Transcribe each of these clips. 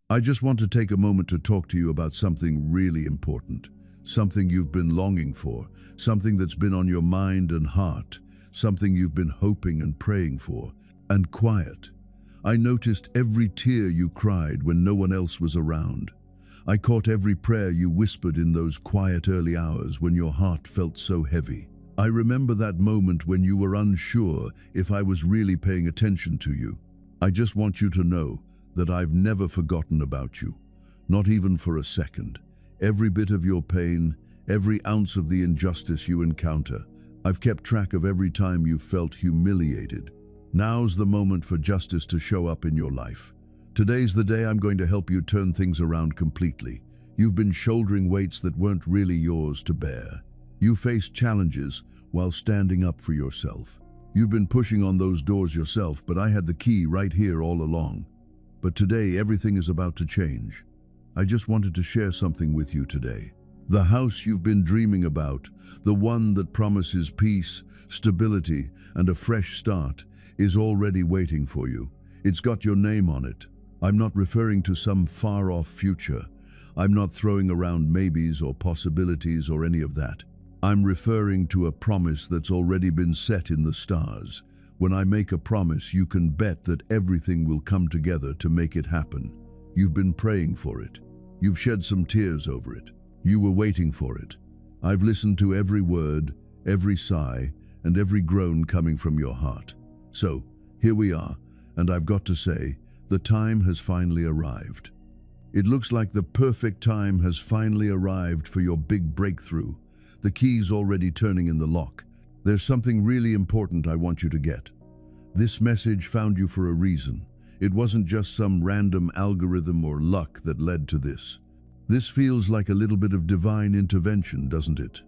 I just want to take a moment to talk to you about something really important, something you've been longing for, something that's been on your mind and heart, something you've been hoping and praying for. And quiet. I noticed every tear you cried when no one else was around. I caught every prayer you whispered in those quiet early hours when your heart felt so heavy. I remember that moment when you were unsure if I was really paying attention to you. I just want you to know that I've never forgotten about you, not even for a second. Every bit of your pain, every ounce of the injustice you encounter, I've kept track of every time you felt humiliated. Now's the moment for justice to show up in your life. Today's the day I'm going to help you turn things around completely. You've been shouldering weights that weren't really yours to bear. You faced challenges while standing up for yourself. You've been pushing on those doors yourself, but I had the key right here all along. But today, everything is about to change. I just wanted to share something with you today. The house you've been dreaming about, the one that promises peace, stability, and a fresh start, is already waiting for you. It's got your name on it. I'm not referring to some far-off future. I'm not throwing around maybes or possibilities or any of that. I'm referring to a promise that's already been set in the stars. When I make a promise, you can bet that everything will come together to make it happen. You've been praying for it. You've shed some tears over it. You were waiting for it. I've listened to every word, every sigh, and every groan coming from your heart. So, here we are, and I've got to say, the time has finally arrived. It looks like the perfect time has finally arrived for your big breakthrough. The key's already turning in the lock. There's something really important I want you to get. This message found you for a reason. It wasn't just some random algorithm or luck that led to this. This feels like a little bit of divine intervention, doesn't it?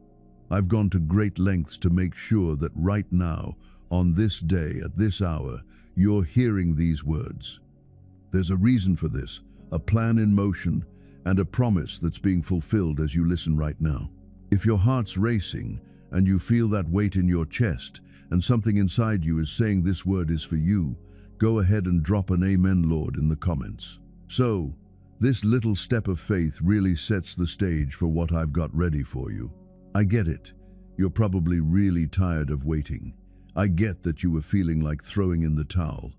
I've gone to great lengths to make sure that right now, on this day, at this hour, you're hearing these words. There's a reason for this, a plan in motion, and a promise that's being fulfilled as you listen right now. If your heart's racing, and you feel that weight in your chest, and something inside you is saying this word is for you, go ahead and drop an Amen, Lord, in the comments. So, this little step of faith really sets the stage for what I've got ready for you. I get it. You're probably really tired of waiting. I get that you were feeling like throwing in the towel.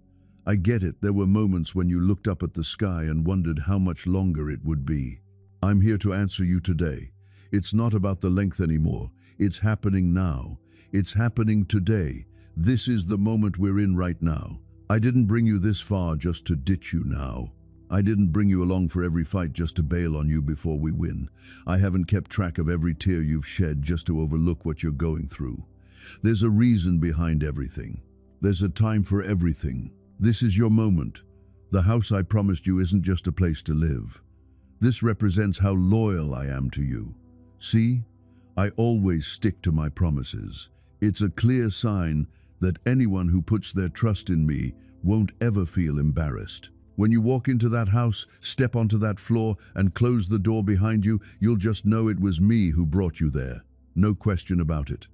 I get it. There were moments when you looked up at the sky and wondered how much longer it would be. I'm here to answer you today. It's not about the length anymore. It's happening now. It's happening today. This is the moment we're in right now. I didn't bring you this far just to ditch you now. I didn't bring you along for every fight just to bail on you before we win. I haven't kept track of every tear you've shed just to overlook what you're going through. There's a reason behind everything. There's a time for everything. This is your moment. The house I promised you isn't just a place to live. This represents how loyal I am to you. See, I always stick to my promises. It's a clear sign that anyone who puts their trust in me won't ever feel embarrassed. When you walk into that house, step onto that floor, and close the door behind you, you'll just know it was me who brought you there. No question about it.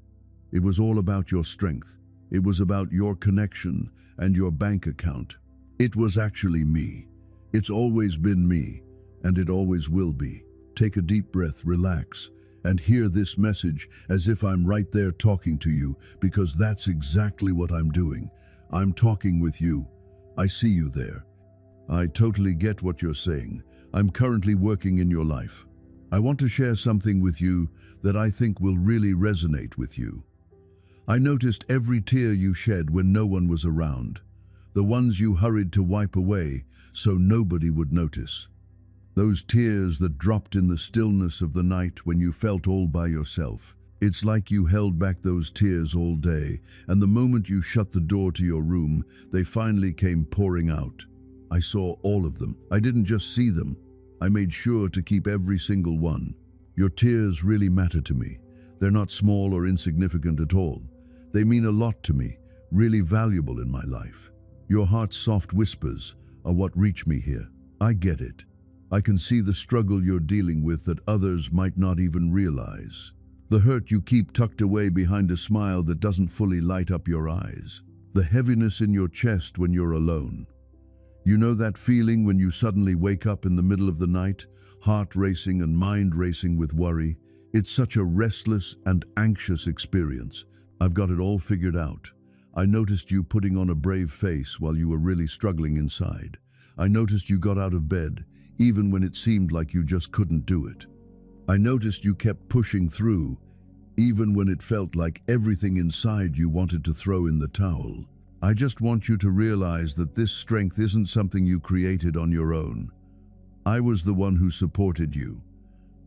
It was all about your strength. It was about your connection and your bank account. It was actually me. It's always been me, and it always will be. Take a deep breath, relax, and hear this message as if I'm right there talking to you, because that's exactly what I'm doing. I'm talking with you. I see you there. I totally get what you're saying. I'm currently working in your life. I want to share something with you that I think will really resonate with you. I noticed every tear you shed when no one was around, the ones you hurried to wipe away so nobody would notice. Those tears that dropped in the stillness of the night when you felt all by yourself. It's like you held back those tears all day, and the moment you shut the door to your room, they finally came pouring out. I saw all of them. I didn't just see them. I made sure to keep every single one. Your tears really matter to me. They're not small or insignificant at all. They mean a lot to me, really valuable in my life. Your heart's soft whispers are what reach me here. I get it. I can see the struggle you're dealing with that others might not even realize. The hurt you keep tucked away behind a smile that doesn't fully light up your eyes. The heaviness in your chest when you're alone. You know that feeling when you suddenly wake up in the middle of the night, heart racing and mind racing with worry? It's such a restless and anxious experience. I've got it all figured out. I noticed you putting on a brave face while you were really struggling inside. I noticed you got out of bed, even when it seemed like you just couldn't do it. I noticed you kept pushing through, even when it felt like everything inside you wanted to throw in the towel. I just want you to realize that this strength isn't something you created on your own. I was the one who supported you.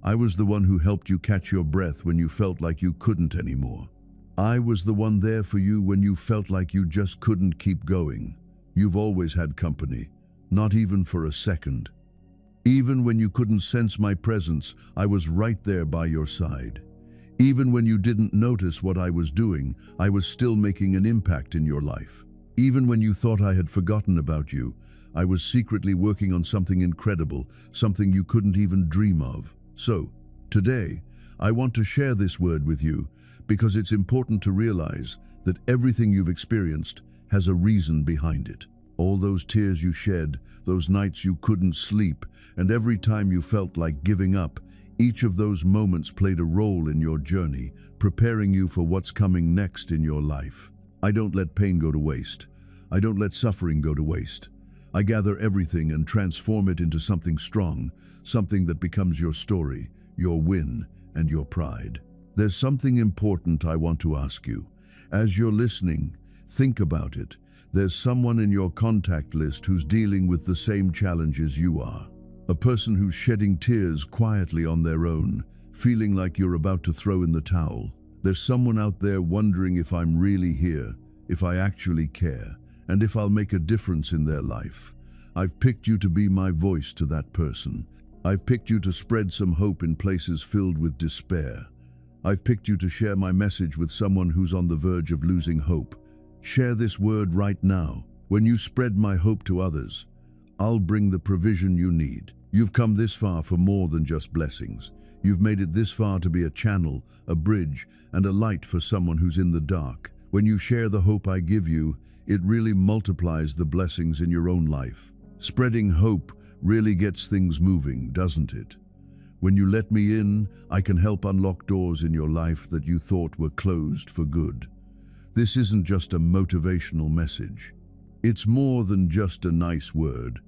I was the one who helped you catch your breath when you felt like you couldn't anymore. I was the one there for you when you felt like you just couldn't keep going. You've always had company, not even for a second. Even when you couldn't sense my presence, I was right there by your side. Even when you didn't notice what I was doing, I was still making an impact in your life. Even when you thought I had forgotten about you, I was secretly working on something incredible, something you couldn't even dream of. So, today, I want to share this word with you because it's important to realize that everything you've experienced has a reason behind it. All those tears you shed, those nights you couldn't sleep, and every time you felt like giving up, each of those moments played a role in your journey, preparing you for what's coming next in your life. I don't let pain go to waste. I don't let suffering go to waste. I gather everything and transform it into something strong, something that becomes your story, your win, and your pride. There's something important I want to ask you. As you're listening, think about it. There's someone in your contact list who's dealing with the same challenges you are. A person who's shedding tears quietly on their own, feeling like you're about to throw in the towel. There's someone out there wondering if I'm really here, if I actually care, and if I'll make a difference in their life. I've picked you to be my voice to that person. I've picked you to spread some hope in places filled with despair. I've picked you to share my message with someone who's on the verge of losing hope. Share this word right now. When you spread my hope to others, I'll bring the provision you need. You've come this far for more than just blessings. You've made it this far to be a channel, a bridge, and a light for someone who's in the dark. When you share the hope I give you, it really multiplies the blessings in your own life. Spreading hope really gets things moving, doesn't it? When you let me in, I can help unlock doors in your life that you thought were closed for good. This isn't just a motivational message. It's more than just a nice word.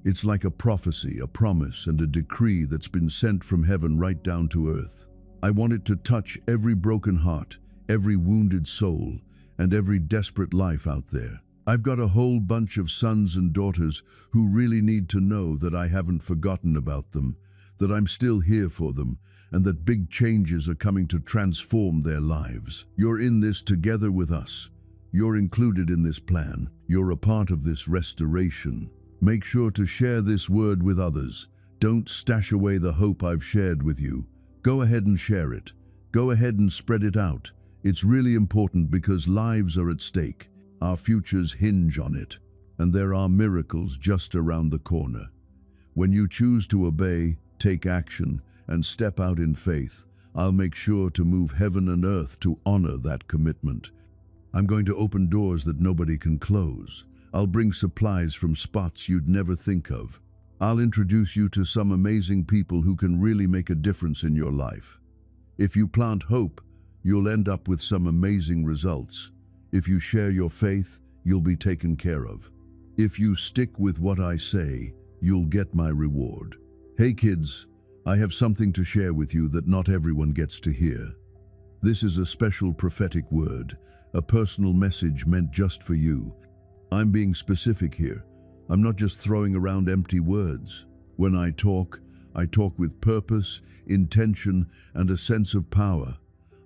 It's like a prophecy, a promise, and a decree that's been sent from heaven right down to earth. I want it to touch every broken heart, every wounded soul, and every desperate life out there. I've got a whole bunch of sons and daughters who really need to know that I haven't forgotten about them, that I'm still here for them, and that big changes are coming to transform their lives. You're in this together with us. You're included in this plan. You're a part of this restoration. Make sure to share this word with others. Don't stash away the hope I've shared with you. Go ahead and share it. Go ahead and spread it out. It's really important because lives are at stake. Our futures hinge on it, and there are miracles just around the corner. When you choose to obey, take action, and step out in faith, I'll make sure to move heaven and earth to honor that commitment. I'm going to open doors that nobody can close. I'll bring supplies from spots you'd never think of. I'll introduce you to some amazing people who can really make a difference in your life. If you plant hope, you'll end up with some amazing results. If you share your faith, you'll be taken care of. If you stick with what I say, you'll get my reward. Hey kids, I have something to share with you that not everyone gets to hear. This is a special prophetic word, a personal message meant just for you. I'm being specific here. I'm not just throwing around empty words. When I talk with purpose, intention, and a sense of power.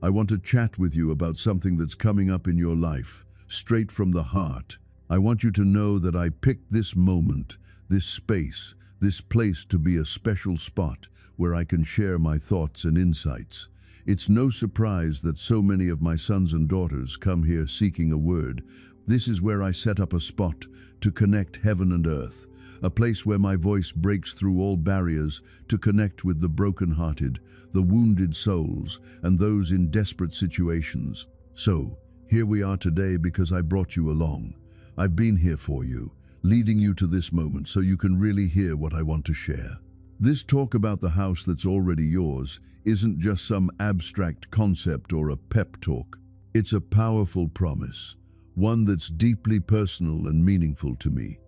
I want to chat with you about something that's coming up in your life, straight from the heart. I want you to know that I picked this moment, this space, this place to be a special spot where I can share my thoughts and insights. It's no surprise that so many of my sons and daughters come here seeking a word. This is where I set up a spot to connect heaven and earth, a place where my voice breaks through all barriers to connect with the brokenhearted, the wounded souls, and those in desperate situations. So, here we are today because I brought you along. I've been here for you. leading you to this moment so you can really hear what I want to share. This talk about the house that's already yours isn't just some abstract concept or a pep talk. It's a powerful promise, one that's deeply personal and meaningful to me.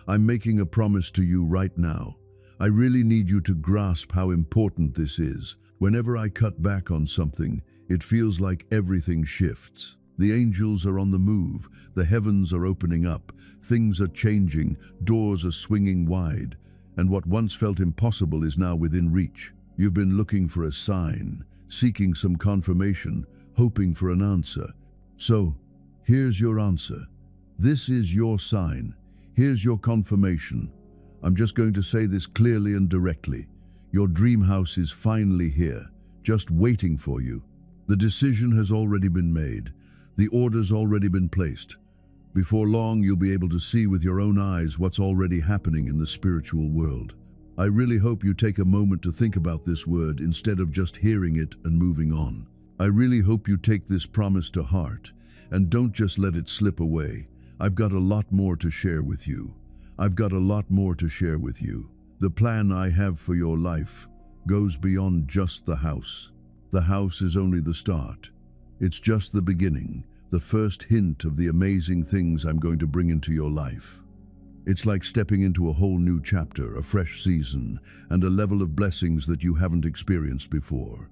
I'm making a promise to you right now. I really need you to grasp how important this is. Whenever I cut back on something, it feels like everything shifts. The angels are on the move, the heavens are opening up, things are changing, doors are swinging wide, and what once felt impossible is now within reach. You've been looking for a sign, seeking some confirmation, hoping for an answer. So, here's your answer. This is your sign. Here's your confirmation. I'm just going to say this clearly and directly. Your dream house is finally here, just waiting for you. The decision has already been made. The order's already been placed. Before long, you'll be able to see with your own eyes what's already happening in the spiritual world. I really hope you take a moment to think about this word instead of just hearing it and moving on. I really hope you take this promise to heart and don't just let it slip away. I've got a lot more to share with you. I've got a lot more to share with you. The plan I have for your life goes beyond just the house. The house is only the start. It's just the beginning, the first hint of the amazing things I'm going to bring into your life. It's like stepping into a whole new chapter, a fresh season, and a level of blessings that you haven't experienced before.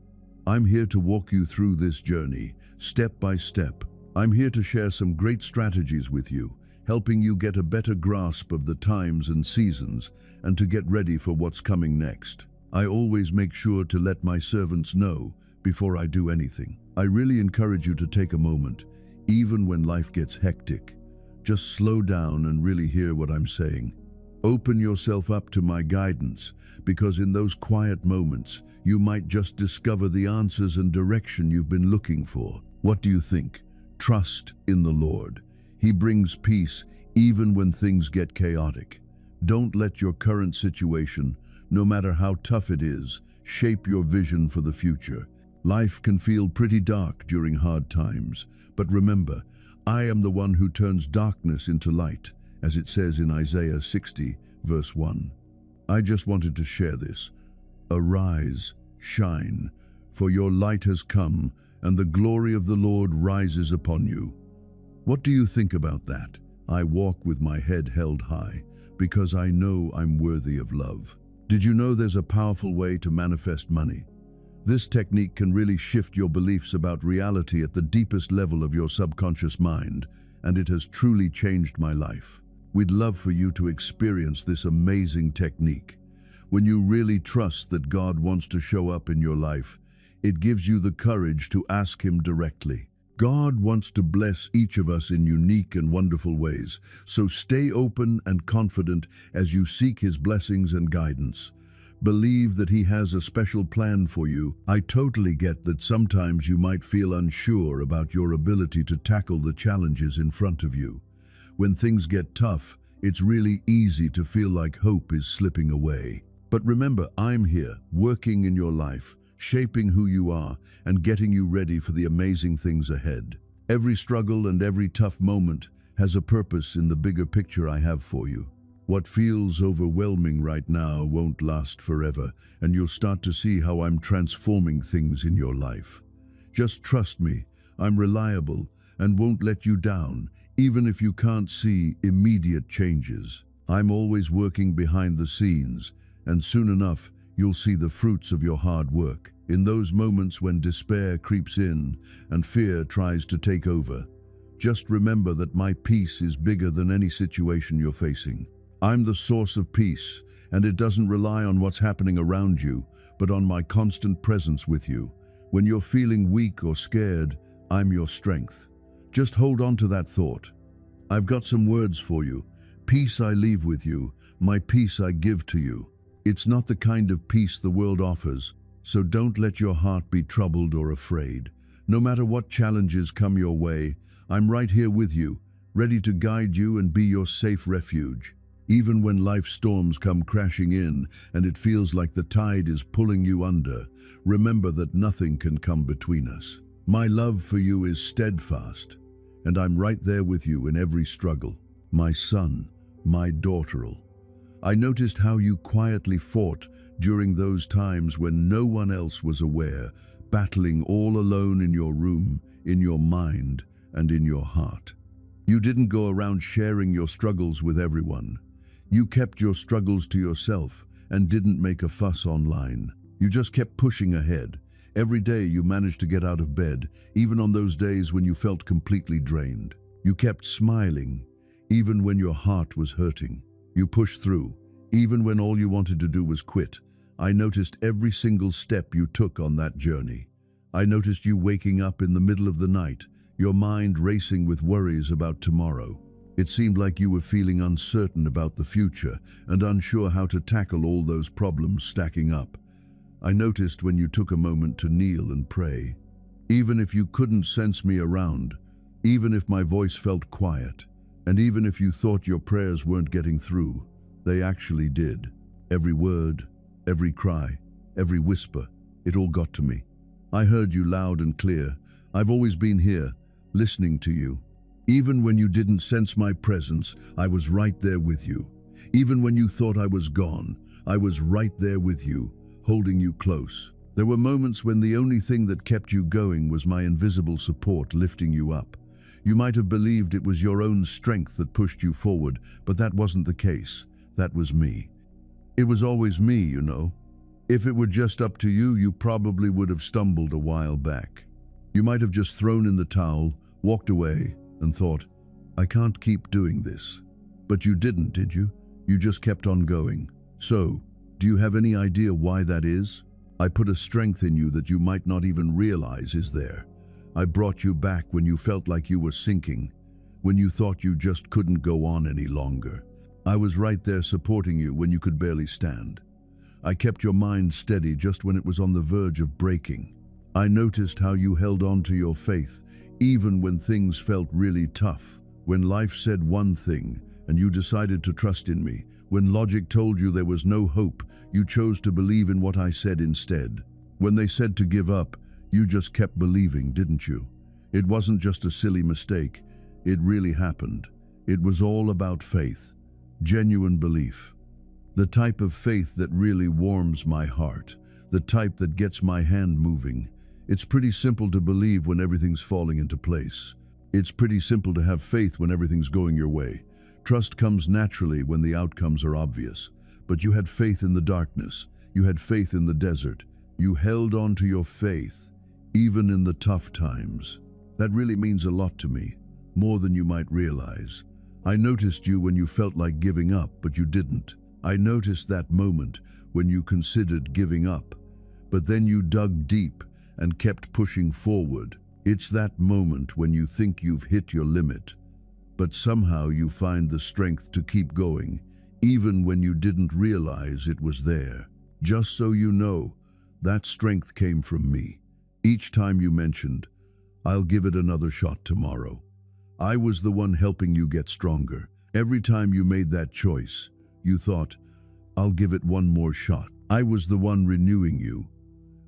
I'm here to walk you through this journey, step by step. I'm here to share some great strategies with you, helping you get a better grasp of the times and seasons and to get ready for what's coming next. I always make sure to let my servants know before I do anything. I really encourage you to take a moment, even when life gets hectic. Just slow down and really hear what I'm saying. Open yourself up to my guidance, because in those quiet moments, you might just discover the answers and direction you've been looking for. What do you think? Trust in the Lord. He brings peace even when things get chaotic. Don't let your current situation, no matter how tough it is, shape your vision for the future. Life can feel pretty dark during hard times, but remember, I am the one who turns darkness into light, as it says in Isaiah 60, verse 1. I just wanted to share this. Arise, shine, for your light has come, and the glory of the Lord rises upon you. What do you think about that? I walk with my head held high, because I know I'm worthy of love. Did you know there's a powerful way to manifest money? This technique can really shift your beliefs about reality at the deepest level of your subconscious mind, and it has truly changed my life. We'd love for you to experience this amazing technique. When you really trust that God wants to show up in your life, it gives you the courage to ask Him directly. God wants to bless each of us in unique and wonderful ways, so stay open and confident as you seek His blessings and guidance. Believe that He has a special plan for you. I totally get that sometimes you might feel unsure about your ability to tackle the challenges in front of you. When things get tough, it's really easy to feel like hope is slipping away. But remember, I'm here, working in your life, shaping who you are, and getting you ready for the amazing things ahead. Every struggle and every tough moment has a purpose in the bigger picture I have for you. What feels overwhelming right now won't last forever, and you'll start to see how I'm transforming things in your life. Just trust me, I'm reliable and won't let you down, even if you can't see immediate changes. I'm always working behind the scenes, and soon enough, you'll see the fruits of your hard work. In those moments when despair creeps in and fear tries to take over, just remember that my peace is bigger than any situation you're facing. I'm the source of peace, and it doesn't rely on what's happening around you, but on my constant presence with you. When you're feeling weak or scared, I'm your strength. Just hold on to that thought. I've got some words for you. Peace I leave with you, my peace I give to you. It's not the kind of peace the world offers, so don't let your heart be troubled or afraid. No matter what challenges come your way, I'm right here with you, ready to guide you and be your safe refuge. Even when life storms come crashing in and it feels like the tide is pulling you under, remember that nothing can come between us. My love for you is steadfast, and I'm right there with you in every struggle. My son, my daughter. I noticed how you quietly fought during those times when no one else was aware, battling all alone in your room, in your mind, and in your heart. You didn't go around sharing your struggles with everyone. You kept your struggles to yourself and didn't make a fuss online. You just kept pushing ahead. Every day you managed to get out of bed, even on those days when you felt completely drained. You kept smiling, even when your heart was hurting. You pushed through, even when all you wanted to do was quit. I noticed every single step you took on that journey. I noticed you waking up in the middle of the night, your mind racing with worries about tomorrow. It seemed like you were feeling uncertain about the future and unsure how to tackle all those problems stacking up. I noticed when you took a moment to kneel and pray. Even if you couldn't sense me around, even if my voice felt quiet, and even if you thought your prayers weren't getting through, they actually did. Every word, every cry, every whisper, it all got to me. I heard you loud and clear. I've always been here, listening to you. Even when you didn't sense my presence, I was right there with you. Even when you thought I was gone, I was right there with you, holding you close. There were moments when the only thing that kept you going was my invisible support lifting you up. You might have believed it was your own strength that pushed you forward, but that wasn't the case. That was me. It was always me, you know. If it were just up to you, you probably would have stumbled a while back. You might have just thrown in the towel, walked away, and thought, I can't keep doing this. But you didn't, did you? You just kept on going. So, do you have any idea why that is? I put a strength in you that you might not even realize is there. I brought you back when you felt like you were sinking, when you thought you just couldn't go on any longer. I was right there supporting you when you could barely stand. I kept your mind steady just when it was on the verge of breaking. I noticed how you held on to your faith, even when things felt really tough. When life said one thing, and you decided to trust in me. When logic told you there was no hope, you chose to believe in what I said instead. When they said to give up, you just kept believing, didn't you? It wasn't just a silly mistake. It really happened. It was all about faith, genuine belief. The type of faith that really warms my heart, the type that gets my hand moving. It's pretty simple to believe when everything's falling into place. It's pretty simple to have faith when everything's going your way. Trust comes naturally when the outcomes are obvious. But you had faith in the darkness. You had faith in the desert. You held on to your faith, even in the tough times. That really means a lot to me, more than you might realize. I noticed you when you felt like giving up, but you didn't. I noticed that moment when you considered giving up, but then you dug deep and kept pushing forward. It's that moment when you think you've hit your limit, but somehow you find the strength to keep going, even when you didn't realize it was there. Just so you know, that strength came from me. Each time you mentioned, I'll give it another shot tomorrow, I was the one helping you get stronger. Every time you made that choice, you thought, I'll give it one more shot. I was the one renewing you.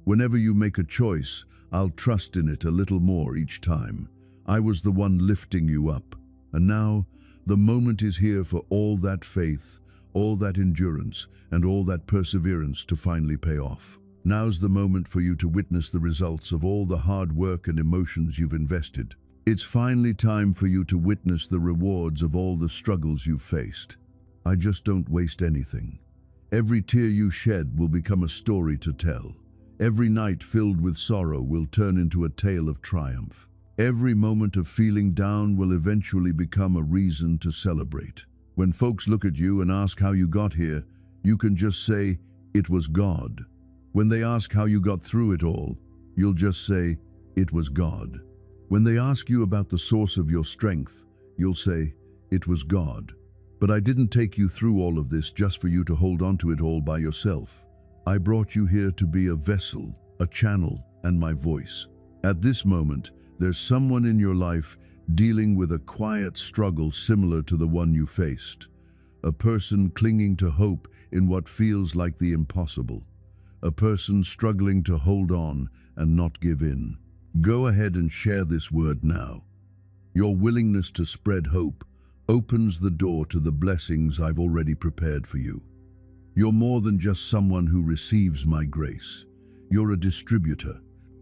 Whenever you make a choice, I'll trust in it a little more each time. I was the one lifting you up. And now, the moment is here for all that faith, all that endurance, and all that perseverance to finally pay off. Now's the moment for you to witness the results of all the hard work and emotions you've invested. It's finally time for you to witness the rewards of all the struggles you've faced. I just don't waste anything. Every tear you shed will become a story to tell. Every night filled with sorrow will turn into a tale of triumph. Every moment of feeling down will eventually become a reason to celebrate. When folks look at you and ask how you got here, you can just say, it was God. When they ask how you got through it all, you'll just say, it was God. When they ask you about the source of your strength, you'll say, it was God. But I didn't take you through all of this just for you to hold on to it all by yourself. I brought you here to be a vessel, a channel, and my voice. At this moment, there's someone in your life dealing with a quiet struggle similar to the one you faced. A person clinging to hope in what feels like the impossible. A person struggling to hold on and not give in. Go ahead and share this word now. Your willingness to spread hope, opens the door to the blessings I've already prepared for you. You're more than just someone who receives my grace. You're a distributor.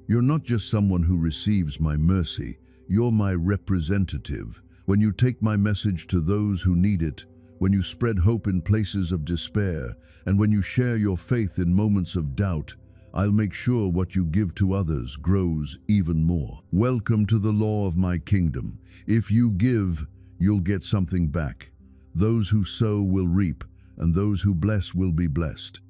You're not just someone who receives my mercy, you're my representative. When you take my message to those who need it, when you spread hope in places of despair, and when you share your faith in moments of doubt, I'll make sure what you give to others grows even more. Welcome to the law of my kingdom. If you give, you'll get something back. Those who sow will reap, and those who bless will be blessed.